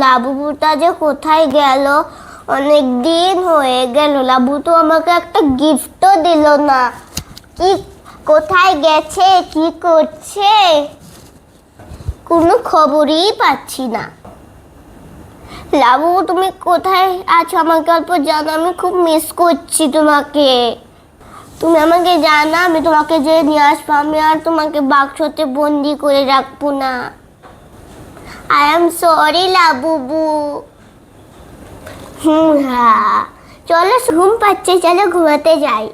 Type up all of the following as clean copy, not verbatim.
লাবুটা যে কোথায় গেল, অনেক দিন হয়ে গেল। লাবু তো আমাকে একটা গিফটও দিল না। কি কোথায় গেছে, কি করছে, কোনো খবরই পাচ্ছি না। লাবু তুমি কোথায় আছো আমাকে অল্প জানো, আমি খুব মিস করছি তোমাকে। তুমি আমাকে জানা, আমি তোমাকে যে নিয়ে আসবো, আমি আর তোমাকে বাক্সতে বন্দি করে রাখবো না। I am sorry Labubu. হ্যাঁ, চলো ঘুম পাচ্ছে, চলো ঘুমাতে যাই।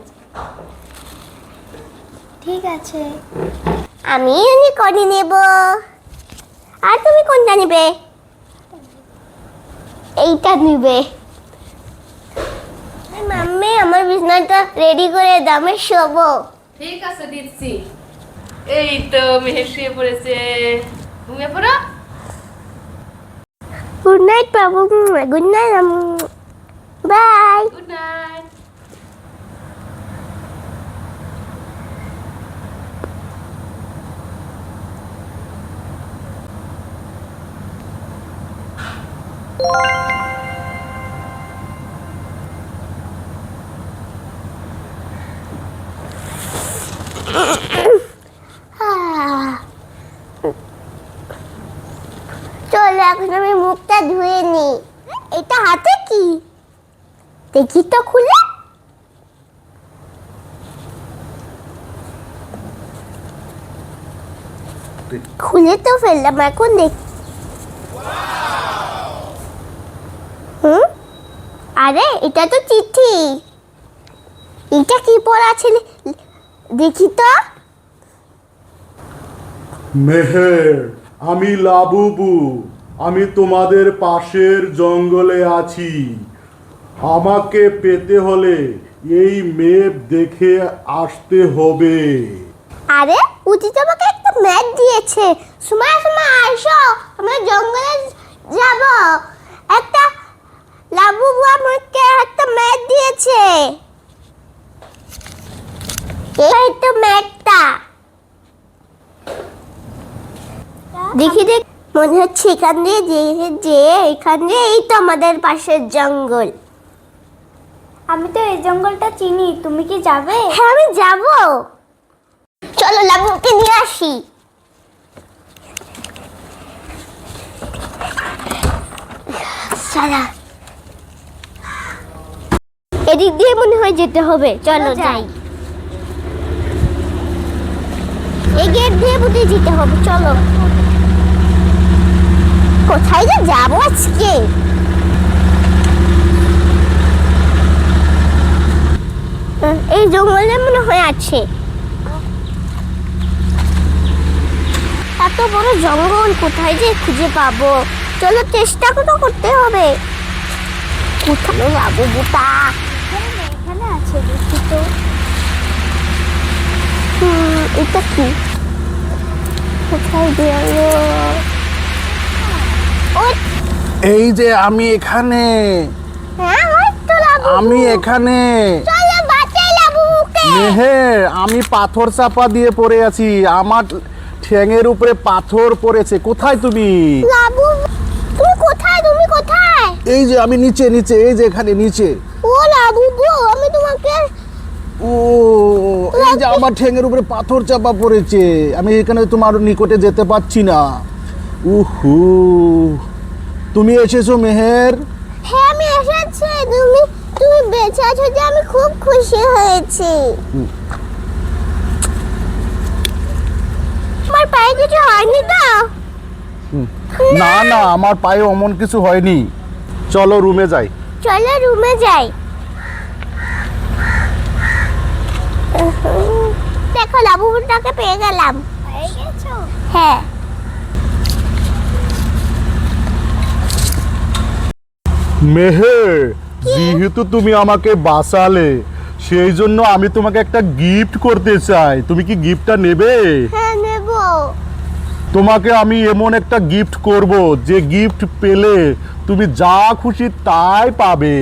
ঠিক আছে। আমি ইউনিকর্ন নেব। আর তুমি কোনটা নেবে? এইটা নিবে। মাম্মি আমার বিছানাটা রেডি করে দাও, আমি শোবো। ঠিক আছে, দিচ্ছি। এই তো মেহের শুয়ে পড়েছে, ঘুমিয়ে পড়ো। গুড নাইট বাবু। Good night. Bye. Good night. চলো এখন আমি মুখটা ধুয়ে নি। এটা হাতে কি দেখি তো, খুলে। খুলে তো ফেললাম, এখন দেখ। আরে এটা তো চিঠি। এটা কি পড়া আছে দেখি তো। মেহের, আমি লাবুবু। আমি তোমাদের পাশের জঙ্গলে আছি। আমাকে পেতে হলে এই মেপ দেখে আসতে হবে। আরে উচি তোমাকে একটা ম্যাপ দিয়েছে। সময় সময় আসো, আমরা জঙ্গলে যাব। একটা লাবুবু আমাকে একটা ম্যাপ দিয়েছে। এই তো ম্যাপটা। দেখি দেখ, মনে হচ্ছে এখান দিয়ে যে এখান দিয়ে, এই তো আমাদের পাশের জঙ্গল। আমি তো এই জঙ্গলটা চিনি, তুমি কি যাবে? হ্যাঁ আমি যাব। চলো লাবুকে নিয়ে আসি। সারা এদিক দিয়ে মনে হয় যেতে হবে, চলো যাই। এই গেট দিয়ে বুঝে যেতে হবে, চলো। কোথায় যে যাবো আজকে? এই জঙ্গলে মনে হয় আছে। এত বড় জঙ্গল, কোথায় যে খুঁজে পাবো? চলো চেষ্টা তো করতে হবে। কোথায় যাবো বুটা? এখানে আছে, দেখি তো। এটা কি? কোথায় গেল? এই যে আমি এখানে। হ্যাঁ ওই তো লাবু। আমি এখানে। চলো বাঁচাই লাবুকে। মেহের, আমি পাথর চাপা দিয়ে পড়ে আছি। আমার ঠ্যাঙের উপরে পাথর পড়েছে। কোথায় তুমি? লাবু তুমি কোথায়? তুমি কোথায়? এই যে আমি নিচে নিচে, এই যে এখানে নিচে। ও লাবু গো, আমি তোমাকে। ও, এই যে আমার ঠ্যাঙের উপরে পাথর চাপা পড়েছে। আমি এখানে তোমার নিকটে যেতে পারছি না। উহু, তুমি এসেছো মেহের? হ্যাঁ আমি এসেছি। তুমি বেঁচে আছো যে আমি খুব খুশি হয়েছি। আমার পায়ে কিছু হয়নি তো? না না, আমার পায়ে অমন কিছু হয়নি। চলো রুমে যাই। চলো রুমে যাই। দেখো লাবুটাকে পেয়ে গেলাম। পেয়ে গেছো? হ্যাঁ। মেহের, যেহেতু তুমি আমাকে বাঁচালে, সেই জন্য আমি তোমাকে একটা গিফট করতে চাই। তুমি কি গিফটটা নেবে? হ্যাঁ নেব। তোমাকে আমি এমন একটা গিফট করব, যে গিফট পেলে তুমি যা খুশি তাই পাবে।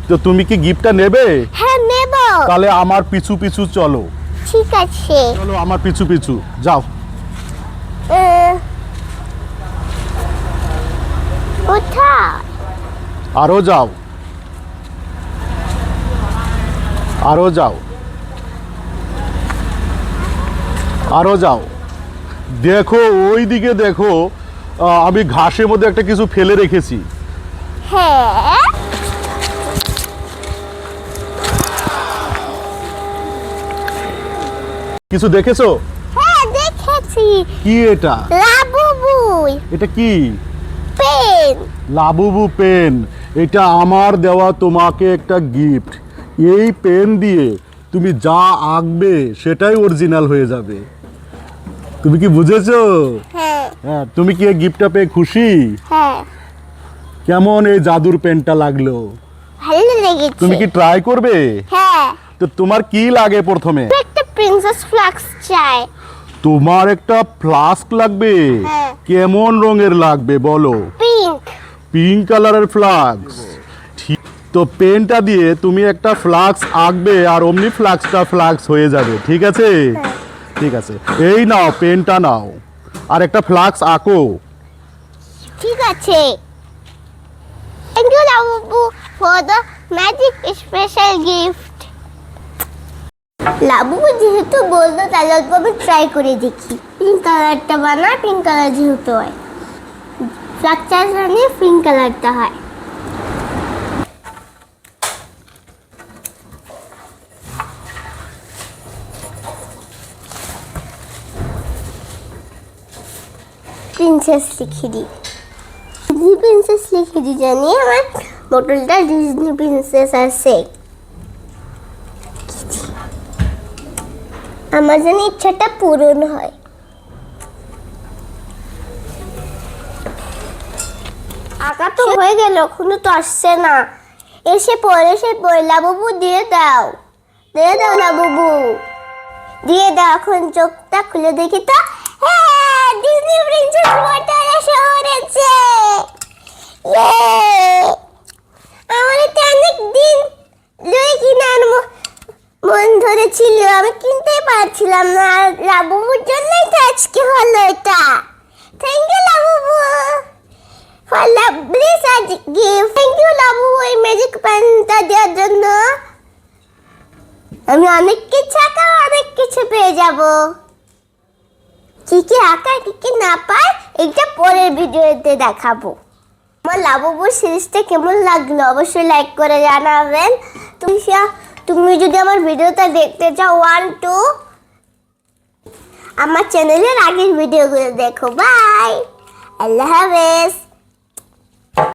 তো তুমি কি গিফটটা নেবে? হ্যাঁ নেব। তাহলে আমার পিছু পিছু চলো। ঠিক আছে। চলো আমার পিছু পিছু যাও। কোথায়? আরো যাও, আরো যাও, আরো যাও। দেখো ওই দিকে দেখো, আমি ঘাসের মধ্যে একটা কিছু ফেলে রেখেছি। হ্যাঁ, কিছু দেখেছো? হ্যাঁ দেখেছি। কি এটা? লাবুবুই এটা কি? পেন। Labubu pen. এটা আমার দেওয়া তোমাকে একটা গিফট। এই পেন দিয়ে তুমি যা আঁকবে সেটাই অরিজিনাল হয়ে যাবে। তুমি কি বুঝেছো? হ্যাঁ হ্যাঁ, তুমি কি এই গিফটটা পেয়ে খুশি? হ্যাঁ, কেমন এই জাদুর পেনটা লাগলো? ভালো লেগেছে। তুমি কি ট্রাই করবে? হ্যাঁ, তো তোমার কি লাগে প্রথমে? একটা প্রিন্সেস ফ্লাক্স চাই। তোমার একটা ফ্লাস্ক লাগবে। হ্যাঁ। কেমন রঙের লাগবে বলো? পিঙ্ক। পিঙ্ক কালারের ফ্লাক্স। ঠিক, তো পেনটা দিয়ে তুমি একটা ফ্লাক্স আঁকবে আর অমনি ফ্লাক্স হয়ে যাবে, ঠিক আছে? ঠিক আছে, এই নাও পেনটা নাও আর একটা ফ্লাক্স আঁকো। ঠিক আছে। Thank you Labubu for the magic special gift. Labubu যেহেতু বললো তাহলে অল্প আমি ট্রাই করে দেখি। পিঙ্ক কালারটা বানা, পিঙ্ক কালার যেহেতু হয়, ফ্লাক্সার বানিয়ে পিঙ্ক কালারটা হয়। প্রিন্সেস লিখে দিই, ডিজনি প্রিন্সেস লিখে দিই, জানি আমার বোতলটা ডিজনি প্রিন্সেস আছে। আমার যেন ইচ্ছাটা পূরণ হয়। আঁকা তো হয়ে গেল, এখনো তো আসছে না। এসে পড়ে লাবুবু দিয়ে দাও, দিয়ে দাও লাবুবু, দিয়ে দাও। এখন চোখটা খুলে দেখি তো। হ্যাঁ, ডিজনি প্রিন্সেস বোতল এসে পড়েছে। আমার এটা অনেক দিন ধরে কিনার মন ধরেছিল, আমি কিনতেই পারছিলাম না। আর লাবুবুর জন্যই তো আজকে হলো এটা। Thank you Labubu for lovely সাজ গিফট। থ্যাংক ইউ লাবুবু এই ম্যাজিক পেনটা দেওয়ার জন্য। আমি অনেক কিছু আঁকা, অনেক কিছু পেয়ে যাব। কি কি আঁকা, কি কি না পাই, এটা পরের ভিডিওতে দেখাবো। আমার লাবুবুর সিরিজটা কেমন লাগলো অবশ্যই লাইক করে জানাবেন। তুমি যদি আমার ভিডিওটা দেখতে চাও 1, 2, আমার চ্যানেলের আগের ভিডিওগুলো দেখো। বাই, আল্লাহ হাফেজ।